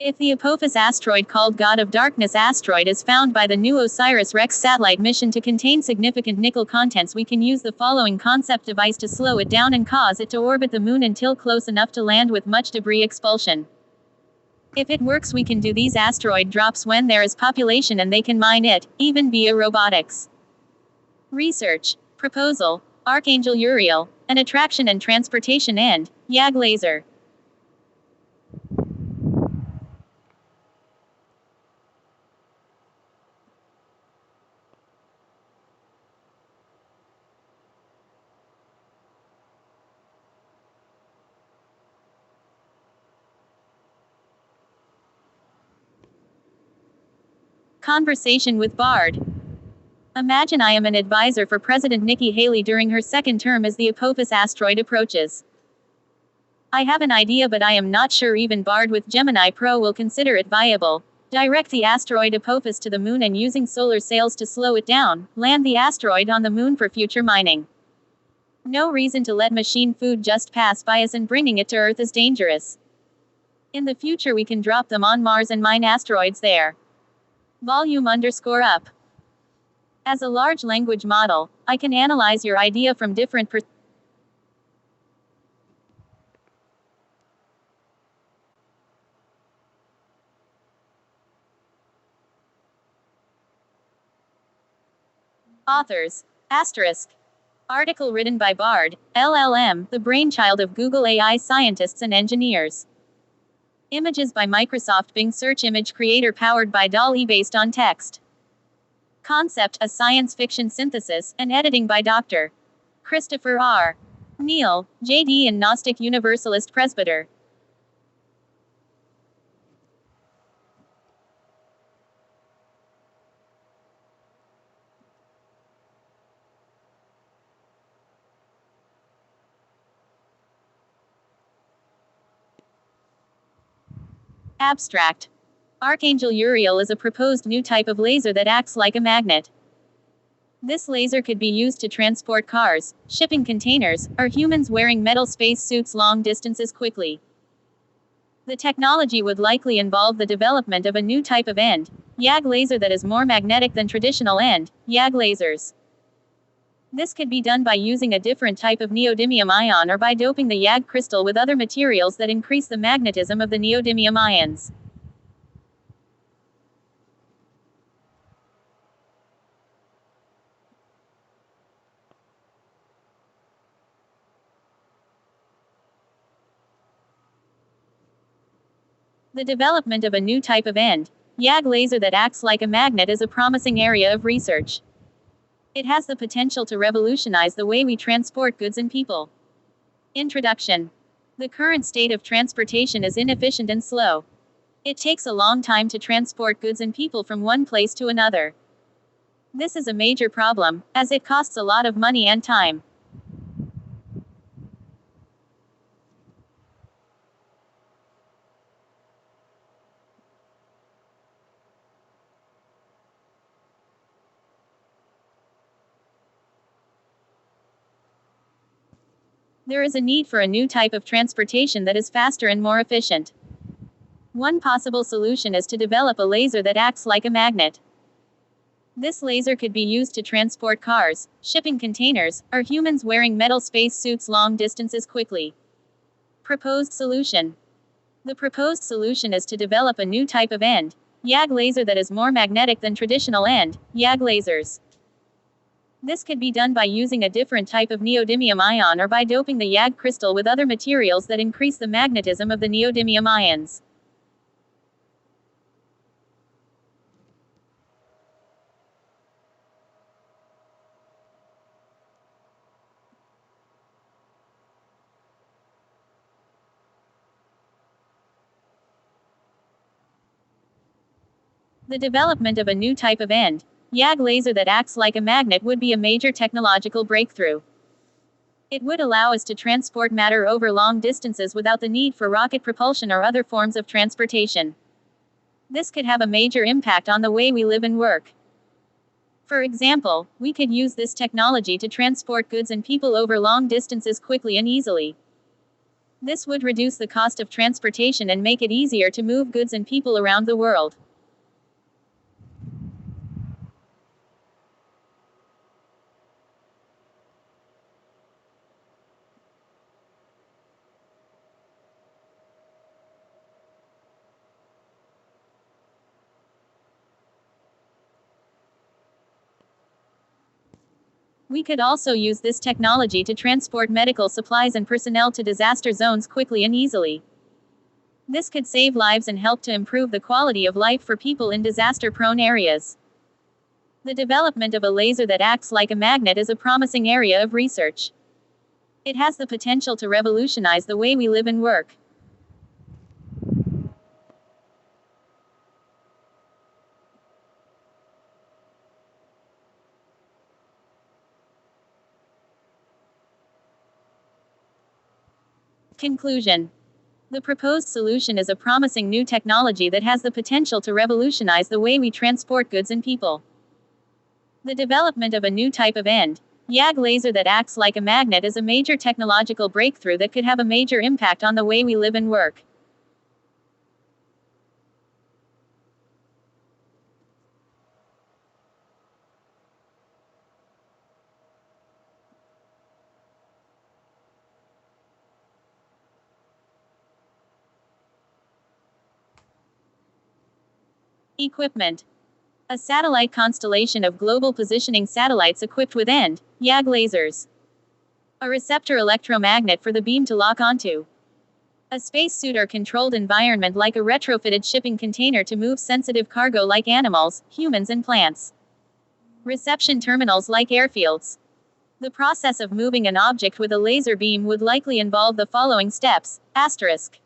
If the Apophis asteroid, called God of Darkness asteroid, is found by the new OSIRIS-REx satellite mission to contain significant nickel contents, we can use the following concept device to slow it down and cause it to orbit the moon until close enough to land with much debris expulsion. If it works, we can do these asteroid drops when there is population and they can mine it, even via robotics. Research. Proposal. Archangel Uriel, an attraction and transportation end, YAG laser. Conversation with Bard. Imagine I am an advisor for President Nikki Haley during her second term as the Apophis asteroid approaches. I have an idea, but I am not sure even Bard with Gemini Pro will consider it viable. Direct the asteroid Apophis to the moon and using solar sails to slow it down, land the asteroid on the moon for future mining. No reason to let machine food just pass by us, and bringing it to Earth is dangerous. In the future we can drop them on Mars and mine asteroids there. Volume_up. As a large language model, I can analyze your idea from different authors. Article written by Bard, LLM, the brainchild of Google AI scientists and engineers. Images by Microsoft Bing search image creator powered by DALL-E based on text. Concept, a science fiction synthesis, and editing by Dr. Christopher R. Neal, JD and Gnostic Universalist Presbyter. Abstract. Archangel Uriel is a proposed new type of laser that acts like a magnet. This laser could be used to transport cars, shipping containers, or humans wearing metal space suits long distances quickly. The technology would likely involve the development of a new type of end, YAG laser, that is more magnetic than traditional end, YAG lasers. This could be done by using a different type of neodymium ion or by doping the YAG crystal with other materials that increase the magnetism of the neodymium ions. The development of a new type of end, YAG laser that acts like a magnet is a promising area of research. It has the potential to revolutionize the way we transport goods and people. Introduction. The current state of transportation is inefficient and slow. It takes a long time to transport goods and people from one place to another. This is a major problem, as it costs a lot of money and time. There is a need for a new type of transportation that is faster and more efficient. One possible solution is to develop a laser that acts like a magnet. This laser could be used to transport cars, shipping containers, or humans wearing metal space suits long distances quickly. Proposed solution. The proposed solution is to develop a new type of end, YAG laser, that is more magnetic than traditional end, YAG lasers. This could be done by using a different type of neodymium ion or by doping the YAG crystal with other materials that increase the magnetism of the neodymium ions. The development of a new type of end, YAG laser that acts like a magnet, would be a major technological breakthrough. It would allow us to transport matter over long distances without the need for rocket propulsion or other forms of transportation. This could have a major impact on the way we live and work. For example, we could use this technology to transport goods and people over long distances quickly and easily. This would reduce the cost of transportation and make it easier to move goods and people around the world. We could also use this technology to transport medical supplies and personnel to disaster zones quickly and easily. This could save lives and help to improve the quality of life for people in disaster-prone areas. The development of a laser that acts like a magnet is a promising area of research. It has the potential to revolutionize the way we live and work. Conclusion. The proposed solution is a promising new technology that has the potential to revolutionize the way we transport goods and people. The development of a new type of YAG laser that acts like a magnet is a major technological breakthrough that could have a major impact on the way we live and work. Equipment. A satellite constellation of global positioning satellites equipped with YAG lasers. A receptor electromagnet for the beam to lock onto. A spacesuit or controlled environment like a retrofitted shipping container to move sensitive cargo like animals, humans and plants. Reception terminals like airfields. The process of moving an object with a laser beam would likely involve the following steps, asterisk.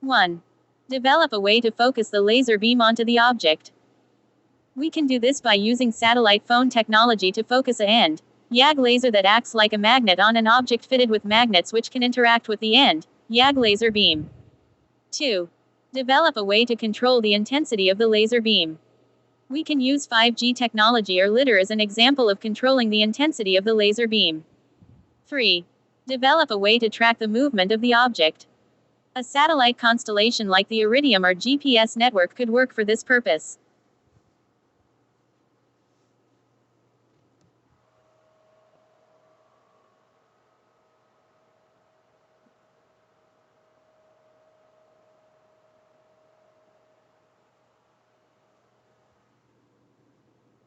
One. Develop a way to focus the laser beam onto the object. We can do this by using satellite phone technology to focus a YAG laser that acts like a magnet on an object fitted with magnets which can interact with the YAG laser beam. 2. Develop a way to control the intensity of the laser beam. We can use 5G technology or LiDAR as an example of controlling the intensity of the laser beam. 3. Develop a way to track the movement of the object. A satellite constellation like the Iridium or GPS network could work for this purpose.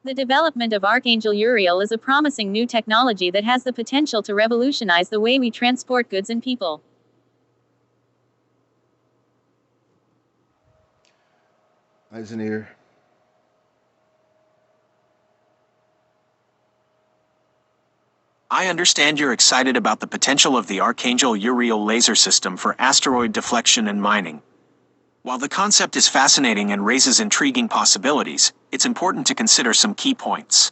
The development of Archangel Uriel is a promising new technology that has the potential to revolutionize the way we transport goods and people. Eiseneer. I understand you're excited about the potential of the Archangel Uriel laser system for asteroid deflection and mining. While the concept is fascinating and raises intriguing possibilities, it's important to consider some key points.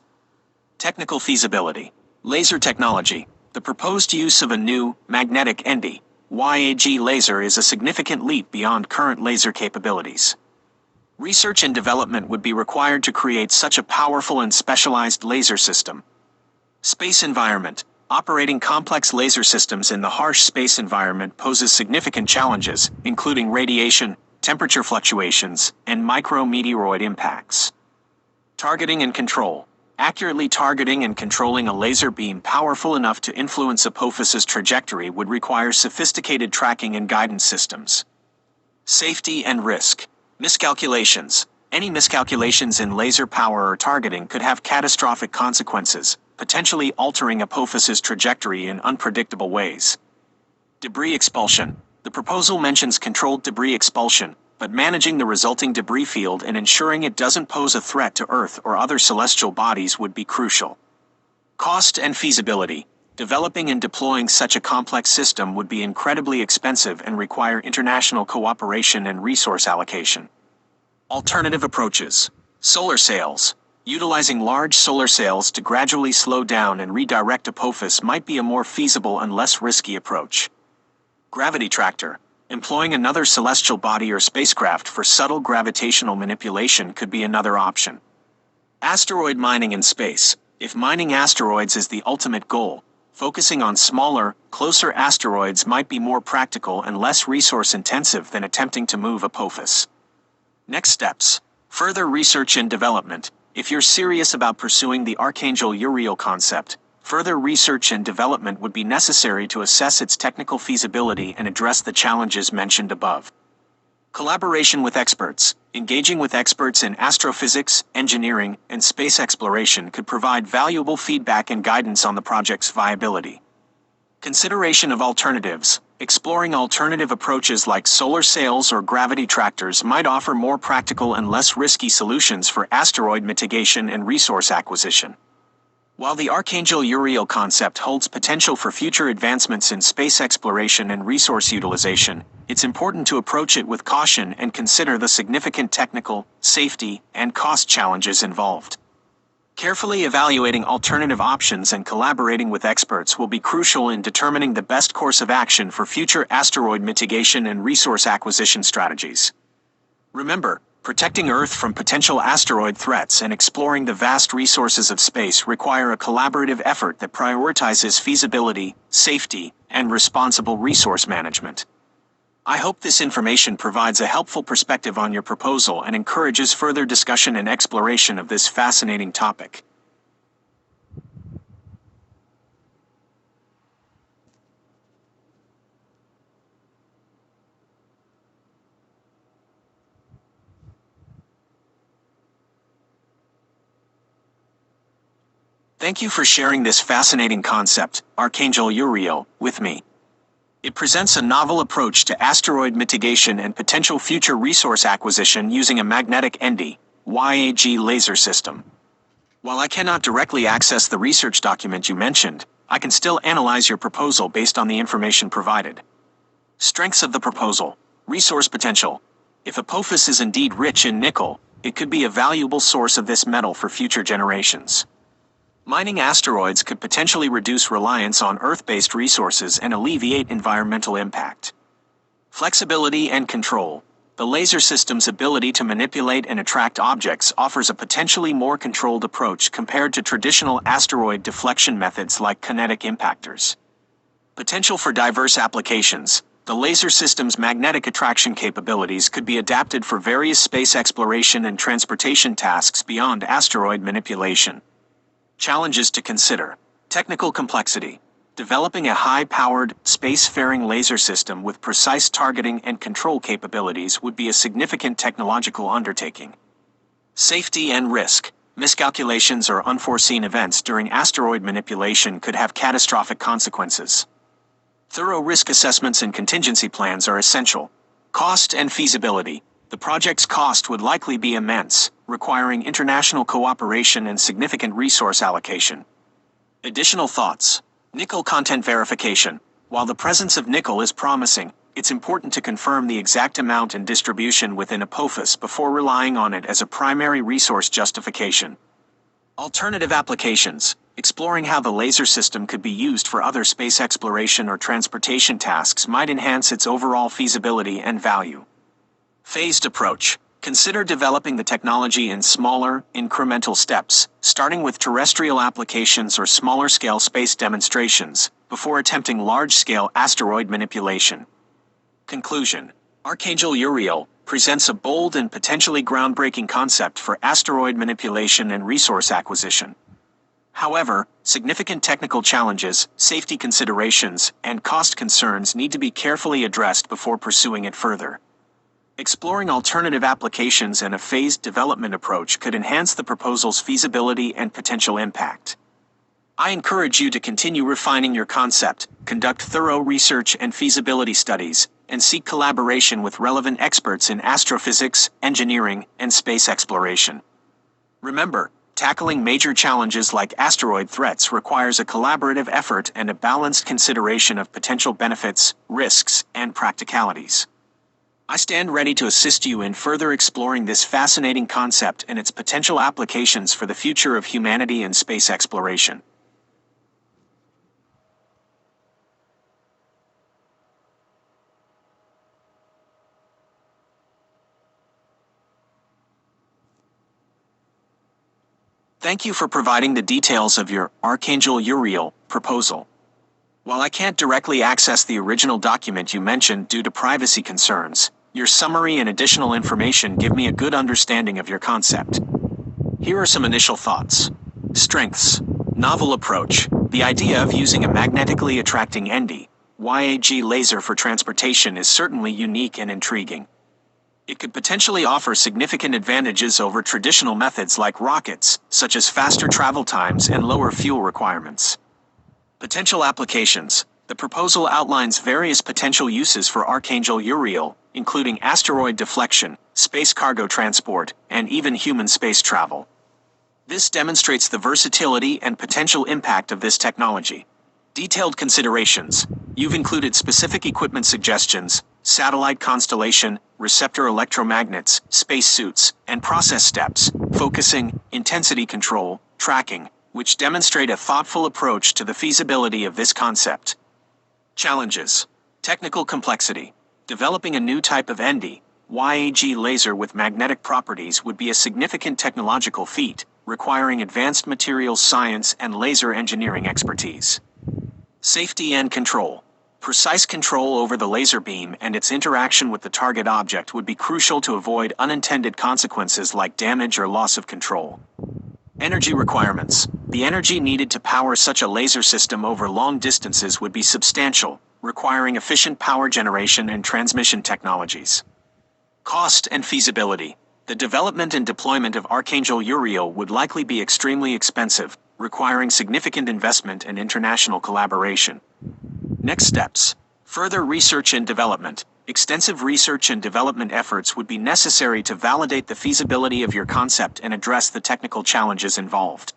Technical feasibility. Laser technology. The proposed use of a new, magnetic YAG laser is a significant leap beyond current laser capabilities. Research and development would be required to create such a powerful and specialized laser system. Space environment. Operating complex laser systems in the harsh space environment poses significant challenges, including radiation, temperature fluctuations, and micrometeoroid impacts. Targeting and control. Accurately targeting and controlling a laser beam powerful enough to influence Apophis's trajectory would require sophisticated tracking and guidance systems. Safety and risk. Miscalculations. Any miscalculations in laser power or targeting could have catastrophic consequences, potentially altering Apophis's trajectory in unpredictable ways. Debris expulsion. The proposal mentions controlled debris expulsion, but managing the resulting debris field and ensuring it doesn't pose a threat to Earth or other celestial bodies would be crucial. Cost and feasibility. Developing and deploying such a complex system would be incredibly expensive and require international cooperation and resource allocation. Alternative approaches. Solar sails. Utilizing large solar sails to gradually slow down and redirect Apophis might be a more feasible and less risky approach. Gravity tractor. Employing another celestial body or spacecraft for subtle gravitational manipulation could be another option. Asteroid mining in space. If mining asteroids is the ultimate goal, focusing on smaller, closer asteroids might be more practical and less resource-intensive than attempting to move Apophis. Next steps. Further research and development. If you're serious about pursuing the Archangel Uriel concept, further research and development would be necessary to assess its technical feasibility and address the challenges mentioned above. Collaboration with experts. Engaging with experts in astrophysics, engineering, and space exploration could provide valuable feedback and guidance on the project's viability. Consideration of alternatives. Exploring alternative approaches like solar sails or gravity tractors might offer more practical and less risky solutions for asteroid mitigation and resource acquisition. While the Archangel Uriel concept holds potential for future advancements in space exploration and resource utilization, it's important to approach it with caution and consider the significant technical, safety, and cost challenges involved. Carefully evaluating alternative options and collaborating with experts will be crucial in determining the best course of action for future asteroid mitigation and resource acquisition strategies. Remember, protecting Earth from potential asteroid threats and exploring the vast resources of space require a collaborative effort that prioritizes feasibility, safety, and responsible resource management. I hope this information provides a helpful perspective on your proposal and encourages further discussion and exploration of this fascinating topic. Thank you for sharing this fascinating concept, Archangel Uriel, with me. It presents a novel approach to asteroid mitigation and potential future resource acquisition using a magnetic ND/YAG laser system. While I cannot directly access the research document you mentioned, I can still analyze your proposal based on the information provided. Strengths of the proposal. Resource potential. If Apophis is indeed rich in nickel, it could be a valuable source of this metal for future generations. Mining asteroids could potentially reduce reliance on Earth-based resources and alleviate environmental impact. Flexibility and control. The laser system's ability to manipulate and attract objects offers a potentially more controlled approach compared to traditional asteroid deflection methods like kinetic impactors. Potential for diverse applications. The laser system's magnetic attraction capabilities could be adapted for various space exploration and transportation tasks beyond asteroid manipulation. Challenges to consider. Technical complexity. Developing a high-powered, space-faring laser system with precise targeting and control capabilities would be a significant technological undertaking. Safety and risk. Miscalculations or unforeseen events during asteroid manipulation could have catastrophic consequences. Thorough risk assessments and contingency plans are essential. Cost and feasibility. The project's cost would likely be immense, requiring international cooperation and significant resource allocation. Additional thoughts. Nickel content verification. While the presence of nickel is promising, it's important to confirm the exact amount and distribution within Apophis before relying on it as a primary resource justification. Alternative applications. Exploring how the laser system could be used for other space exploration or transportation tasks might enhance its overall feasibility and value. Phased approach. Consider developing the technology in smaller, incremental steps, starting with terrestrial applications or smaller-scale space demonstrations, before attempting large-scale asteroid manipulation. Conclusion. Archangel Uriel presents a bold and potentially groundbreaking concept for asteroid manipulation and resource acquisition. However, significant technical challenges, safety considerations, and cost concerns need to be carefully addressed before pursuing it further. Exploring alternative applications and a phased development approach could enhance the proposal's feasibility and potential impact. I encourage you to continue refining your concept, conduct thorough research and feasibility studies, and seek collaboration with relevant experts in astrophysics, engineering, and space exploration. Remember, tackling major challenges like asteroid threats requires a collaborative effort and a balanced consideration of potential benefits, risks, and practicalities. I stand ready to assist you in further exploring this fascinating concept and its potential applications for the future of humanity and space exploration. Thank you for providing the details of your Archangel Uriel proposal. While I can't directly access the original document you mentioned due to privacy concerns, your summary and additional information give me a good understanding of your concept. Here are some initial thoughts. Strengths. Novel approach. The idea of using a magnetically attracting ND, YAG laser for transportation is certainly unique and intriguing. It could potentially offer significant advantages over traditional methods like rockets, such as faster travel times and lower fuel requirements. Potential applications. The proposal outlines various potential uses for Archangel Uriel, including asteroid deflection, space cargo transport, and even human space travel. This demonstrates the versatility and potential impact of this technology. Detailed considerations. You've included specific equipment suggestions, satellite constellation, receptor electromagnets, spacesuits, and process steps, focusing, intensity control, tracking, which demonstrate a thoughtful approach to the feasibility of this concept. Challenges. Technical complexity. Developing a new type of ND, YAG laser with magnetic properties would be a significant technological feat, requiring advanced materials science and laser engineering expertise. Safety and control. Precise control over the laser beam and its interaction with the target object would be crucial to avoid unintended consequences like damage or loss of control. Energy requirements. The energy needed to power such a laser system over long distances would be substantial, requiring efficient power generation and transmission technologies. Cost and feasibility. The development and deployment of Archangel Uriel would likely be extremely expensive, requiring significant investment and international collaboration. Next steps. Further research and development. Extensive research and development efforts would be necessary to validate the feasibility of your concept and address the technical challenges involved.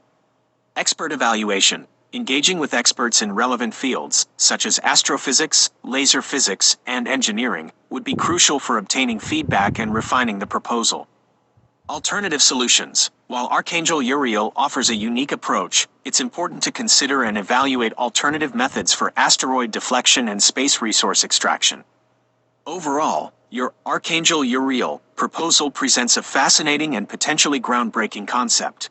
Expert evaluation. Engaging with experts in relevant fields, such as astrophysics, laser physics, and engineering, would be crucial for obtaining feedback and refining the proposal. Alternative solutions. While Archangel Uriel offers a unique approach, it's important to consider and evaluate alternative methods for asteroid deflection and space resource extraction. Overall, your Archangel Uriel proposal presents a fascinating and potentially groundbreaking concept.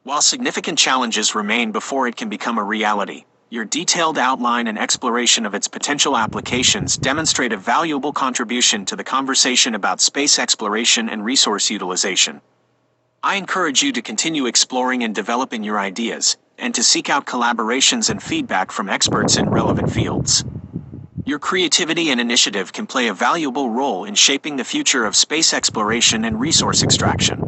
While significant challenges remain before it can become a reality, your detailed outline and exploration of its potential applications demonstrate a valuable contribution to the conversation about space exploration and resource utilization. I encourage you to continue exploring and developing your ideas, and to seek out collaborations and feedback from experts in relevant fields. Your creativity and initiative can play a valuable role in shaping the future of space exploration and resource extraction.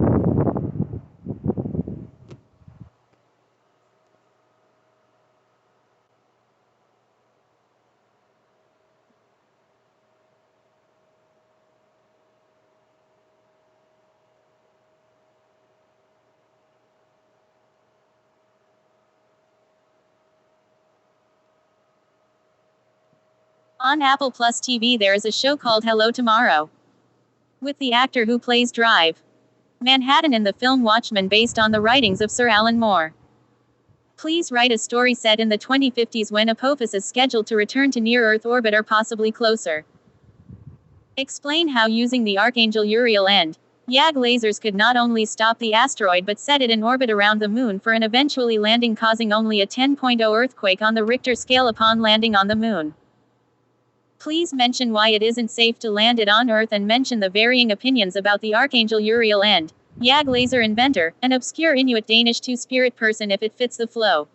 On Apple Plus TV there is a show called Hello Tomorrow, with the actor who plays Drive Manhattan in the film Watchmen based on the writings of Sir Alan Moore. Please write a story set in the 2050s when Apophis is scheduled to return to near-Earth orbit or possibly closer. Explain how using the Archangel Uriel and YAG lasers could not only stop the asteroid but set it in orbit around the moon for an eventually landing, causing only a 10.0 earthquake on the Richter scale upon landing on the moon. Please mention why it isn't safe to land it on Earth and mention the varying opinions about the Archangel Uriel and YAG laser inventor, an obscure Inuit Danish two-spirit person if it fits the flow.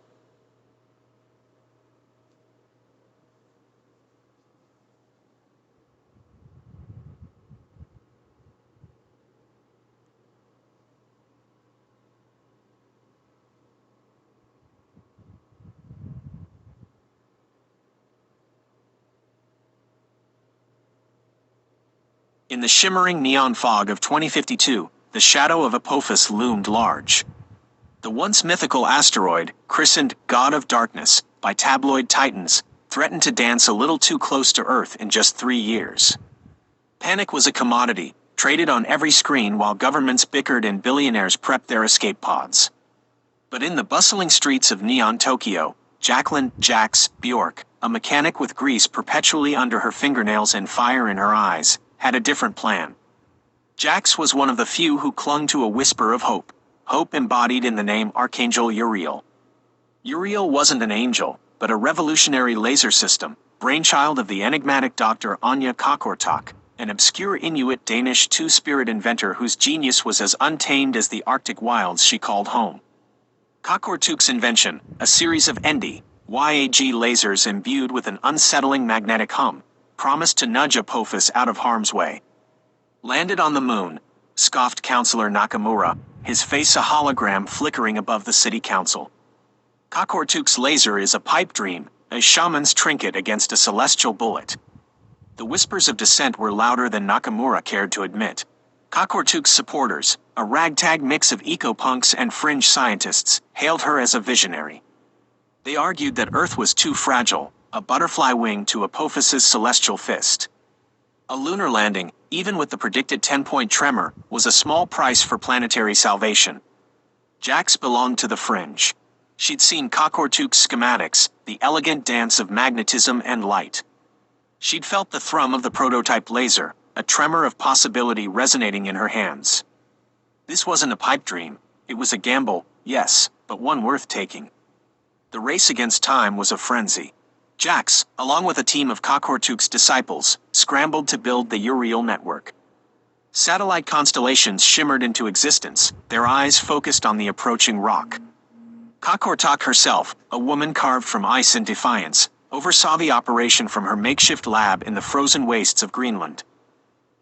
In the shimmering neon fog of 2052, the shadow of Apophis loomed large. The once mythical asteroid, christened God of Darkness by tabloid titans, threatened to dance a little too close to Earth in just 3 years. Panic was a commodity, traded on every screen while governments bickered and billionaires prepped their escape pods. But in the bustling streets of neon Tokyo, Jacqueline "Jax" Bjork, a mechanic with grease perpetually under her fingernails and fire in her eyes, had a different plan. Jax was one of the few who clung to a whisper of hope, hope embodied in the name Archangel Uriel. Uriel wasn't an angel, but a revolutionary laser system, brainchild of the enigmatic Dr. Anya Kokortok, an obscure Inuit Danish two-spirit inventor whose genius was as untamed as the Arctic wilds she called home. Kokortuk's invention, a series of ND, YAG lasers imbued with an unsettling magnetic hum, promised to nudge Apophis out of harm's way. Landed on the moon, scoffed Counselor Nakamura, his face a hologram flickering above the city council. Kokortuk's laser is a pipe dream, a shaman's trinket against a celestial bullet. The whispers of dissent were louder than Nakamura cared to admit. Kokortuk's supporters, a ragtag mix of eco-punks and fringe scientists, hailed her as a visionary. They argued that Earth was too fragile, a butterfly wing to Apophis's celestial fist. A lunar landing, even with the predicted 10-point tremor, was a small price for planetary salvation. Jax belonged to the fringe. She'd seen Kokortuk's schematics, the elegant dance of magnetism and light. She'd felt the thrum of the prototype laser, a tremor of possibility resonating in her hands. This wasn't a pipe dream, it was a gamble, yes, but one worth taking. The race against time was a frenzy. Jax, along with a team of Kokortuk's disciples, scrambled to build the Uriel network. Satellite constellations shimmered into existence, their eyes focused on the approaching rock. Kokortok herself, a woman carved from ice and defiance, oversaw the operation from her makeshift lab in the frozen wastes of Greenland.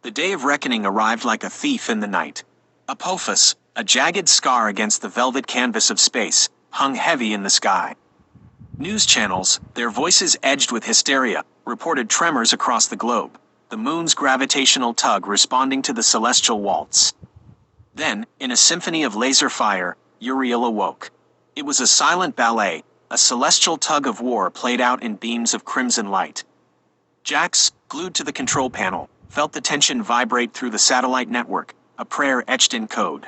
The day of reckoning arrived like a thief in the night. Apophis, a jagged scar against the velvet canvas of space, hung heavy in the sky. News channels, their voices edged with hysteria, reported tremors across the globe, the moon's gravitational tug responding to the celestial waltz. Then, in a symphony of laser fire, Uriel awoke. It was a silent ballet, a celestial tug of war played out in beams of crimson light. Jax, glued to the control panel, felt the tension vibrate through the satellite network, a prayer etched in code.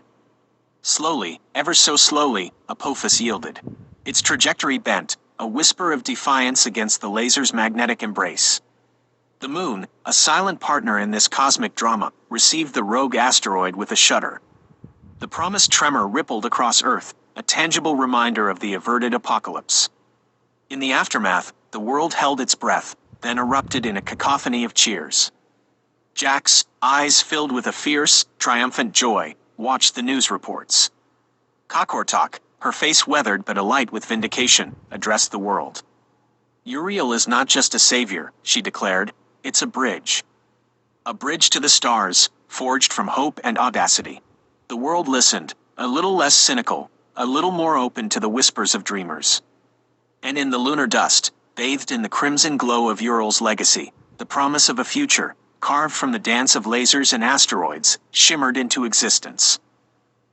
Slowly, ever so slowly, Apophis yielded. Its trajectory bent, a whisper of defiance against the laser's magnetic embrace. The moon, a silent partner in this cosmic drama, received the rogue asteroid with a shudder. The promised tremor rippled across Earth, a tangible reminder of the averted apocalypse. In the aftermath, the world held its breath, then erupted in a cacophony of cheers. Jax, eyes filled with a fierce, triumphant joy, watched the news reports. Kokortok, her face weathered but alight with vindication, addressed the world. Uriel is not just a savior, she declared, it's a bridge. A bridge to the stars, forged from hope and audacity. The world listened, a little less cynical, a little more open to the whispers of dreamers. And in the lunar dust, bathed in the crimson glow of Uriel's legacy, the promise of a future, carved from the dance of lasers and asteroids, shimmered into existence.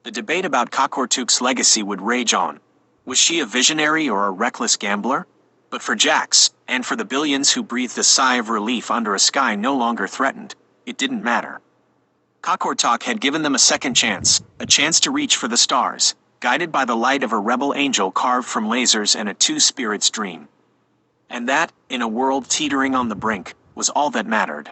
The debate about Kokortuk's legacy would rage on. Was she a visionary or a reckless gambler? But for Jax, and for the billions who breathed a sigh of relief under a sky no longer threatened, it didn't matter. Kokortok had given them a second chance, a chance to reach for the stars, guided by the light of a rebel angel carved from lasers and a two-spirit's dream. And that, in a world teetering on the brink, was all that mattered.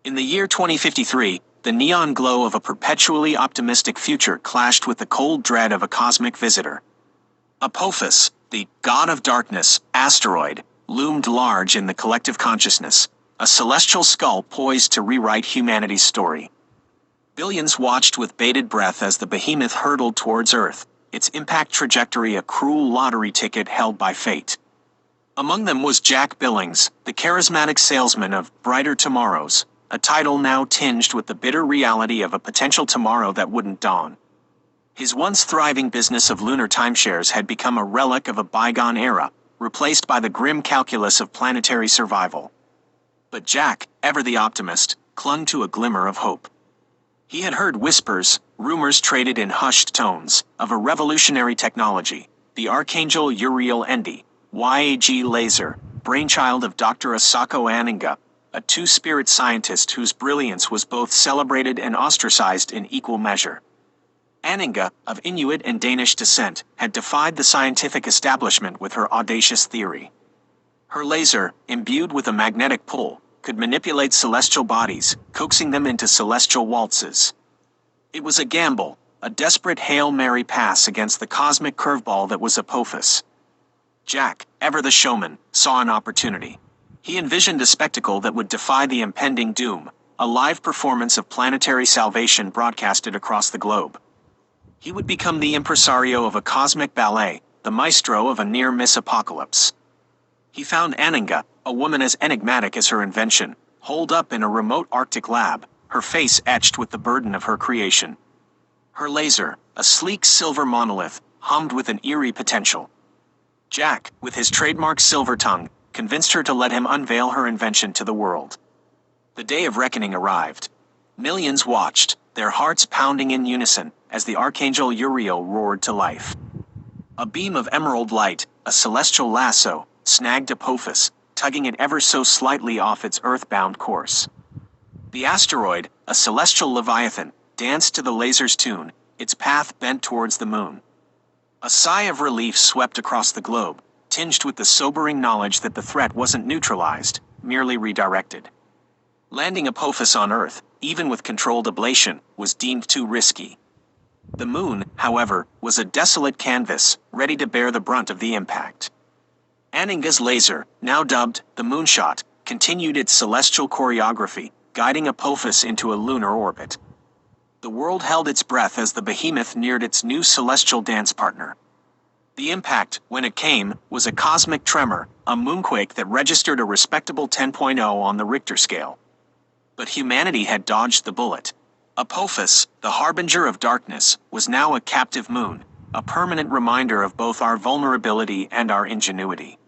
In the year 2053, the neon glow of a perpetually optimistic future clashed with the cold dread of a cosmic visitor. Apophis, the god of darkness, asteroid, loomed large in the collective consciousness, a celestial skull poised to rewrite humanity's story. Billions watched with bated breath as the behemoth hurtled towards Earth, its impact trajectory a cruel lottery ticket held by fate. Among them was Jack Billings, the charismatic salesman of Brighter Tomorrows, a title now tinged with the bitter reality of a potential tomorrow that wouldn't dawn. His once thriving business of lunar timeshares had become a relic of a bygone era, replaced by the grim calculus of planetary survival. But Jack, ever the optimist, clung to a glimmer of hope. He had heard whispers, rumors traded in hushed tones, of a revolutionary technology, the Archangel Uriel YAG laser, brainchild of Dr. Asako Anninga, a two-spirit scientist whose brilliance was both celebrated and ostracized in equal measure. Anninga, of Inuit and Danish descent, had defied the scientific establishment with her audacious theory. Her laser, imbued with a magnetic pull, could manipulate celestial bodies, coaxing them into celestial waltzes. It was a gamble, a desperate Hail Mary pass against the cosmic curveball that was Apophis. Jack, ever the showman, saw an opportunity. He envisioned a spectacle that would defy the impending doom, a live performance of planetary salvation broadcasted across the globe. He would become the impresario of a cosmic ballet, the maestro of a near-miss apocalypse. He found Anninga, a woman as enigmatic as her invention, holed up in a remote Arctic lab, her face etched with the burden of her creation. Her laser, a sleek silver monolith, hummed with an eerie potential. Jack, with his trademark silver tongue, convinced her to let him unveil her invention to the world. The day of reckoning arrived. Millions watched, their hearts pounding in unison, as the Archangel Uriel roared to life. A beam of emerald light, a celestial lasso, snagged Apophis, tugging it ever so slightly off its earthbound course. The asteroid, a celestial leviathan, danced to the laser's tune, its path bent towards the moon. A sigh of relief swept across the globe, tinged with the sobering knowledge that the threat wasn't neutralized, merely redirected. Landing Apophis on Earth, even with controlled ablation, was deemed too risky. The moon, however, was a desolate canvas, ready to bear the brunt of the impact. Anninga's laser, now dubbed the Moonshot, continued its celestial choreography, guiding Apophis into a lunar orbit. The world held its breath as the behemoth neared its new celestial dance partner. The impact, when it came, was a cosmic tremor, a moonquake that registered a respectable 10.0 on the Richter scale. But humanity had dodged the bullet. Apophis, the harbinger of darkness, was now a captive moon, a permanent reminder of both our vulnerability and our ingenuity.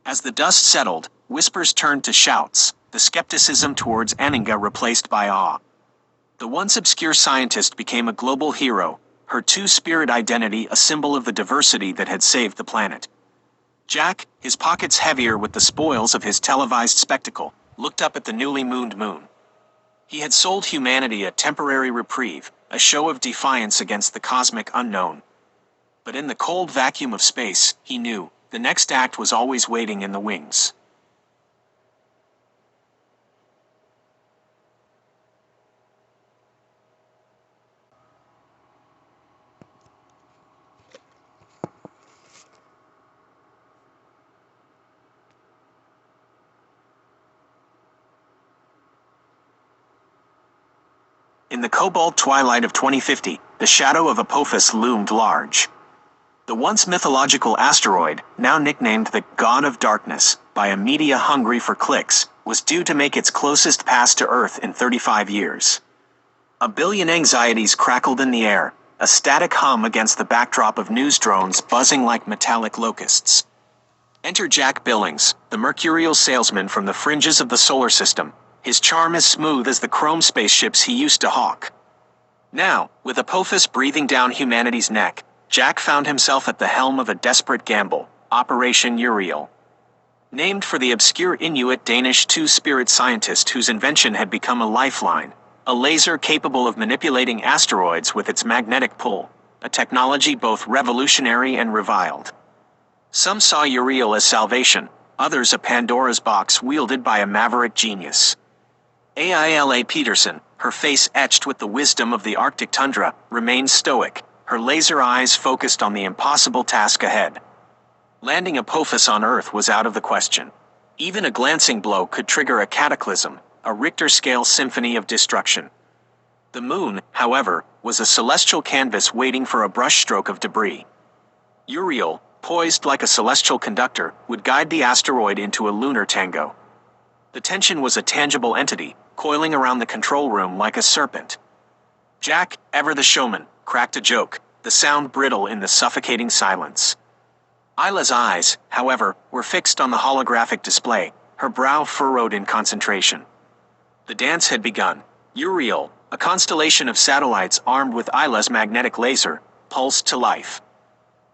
As the dust settled, whispers turned to shouts, the skepticism towards Anninga replaced by awe. The once obscure scientist became a global hero, her two-spirit identity a symbol of the diversity that had saved the planet. Jack, his pockets heavier with the spoils of his televised spectacle, looked up at the newly mooned moon. He had sold humanity a temporary reprieve, a show of defiance against the cosmic unknown. But in the cold vacuum of space, he knew, the next act was always waiting in the wings. In the cobalt twilight of 2050, the shadow of Apophis loomed large. The once mythological asteroid, now nicknamed the God of Darkness, by a media hungry for clicks, was due to make its closest pass to Earth in 35 years. A billion anxieties crackled in the air, a static hum against the backdrop of news drones buzzing like metallic locusts. Enter Jack Billings, the mercurial salesman from the fringes of the solar system, his charm as smooth as the chrome spaceships he used to hawk. Now, with Apophis breathing down humanity's neck, Jack found himself at the helm of a desperate gamble, Operation Uriel. Named for the obscure Inuit Danish two-spirit scientist whose invention had become a lifeline, a laser capable of manipulating asteroids with its magnetic pull, a technology both revolutionary and reviled. Some saw Uriel as salvation, others a Pandora's box wielded by a maverick genius. Aila Peterson, her face etched with the wisdom of the Arctic tundra, remained stoic, her laser eyes focused on the impossible task ahead. Landing Apophis on Earth was out of the question. Even a glancing blow could trigger a cataclysm, a Richter-scale symphony of destruction. The moon, however, was a celestial canvas waiting for a brushstroke of debris. Uriel, poised like a celestial conductor, would guide the asteroid into a lunar tango. The tension was a tangible entity, coiling around the control room like a serpent. Jack, ever the showman, cracked a joke, the sound brittle in the suffocating silence. Isla's eyes, however, were fixed on the holographic display, her brow furrowed in concentration. The dance had begun. Uriel, a constellation of satellites armed with Isla's magnetic laser, pulsed to life.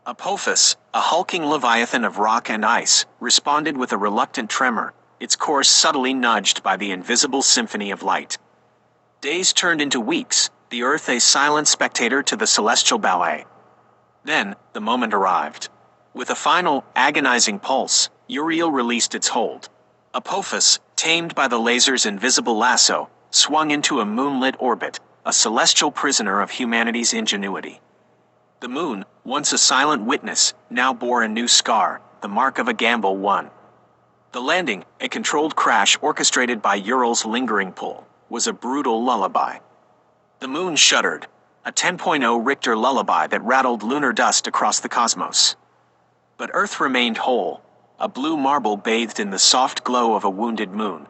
Apophis, a hulking leviathan of rock and ice, responded with a reluctant tremor, its course subtly nudged by the invisible symphony of light. Days turned into weeks, the Earth a silent spectator to the celestial ballet. Then, the moment arrived. With a final, agonizing pulse, Uriel released its hold. Apophis, tamed by the laser's invisible lasso, swung into a moonlit orbit, a celestial prisoner of humanity's ingenuity. The moon, once a silent witness, now bore a new scar, the mark of a gamble won. The landing, a controlled crash orchestrated by Uriel's lingering pull, was a brutal lullaby. The moon shuddered, a 10.0 Richter lullaby that rattled lunar dust across the cosmos. But Earth remained whole, a blue marble bathed in the soft glow of a wounded moon.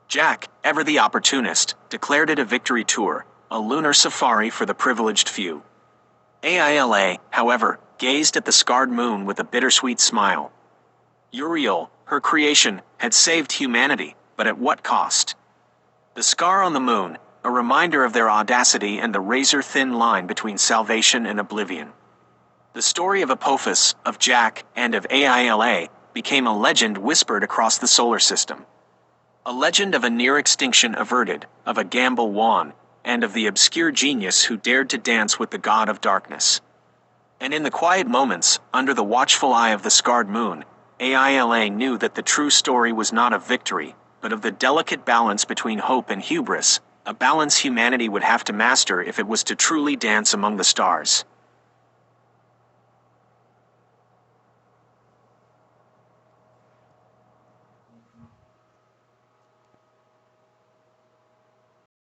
Jack, ever the opportunist, declared it a victory tour, a lunar safari for the privileged few. Aila, however, gazed at the scarred moon with a bittersweet smile. Uriel, her creation, had saved humanity, but at what cost? The scar on the moon, a reminder of their audacity and the razor-thin line between salvation and oblivion. The story of Apophis, of Jack, and of Aila became a legend whispered across the solar system. A legend of a near extinction averted, of a gamble won, and of the obscure genius who dared to dance with the god of darkness. And in the quiet moments, under the watchful eye of the scarred moon, Aila knew that the true story was not of victory, but of the delicate balance between hope and hubris, a balance humanity would have to master if it was to truly dance among the stars.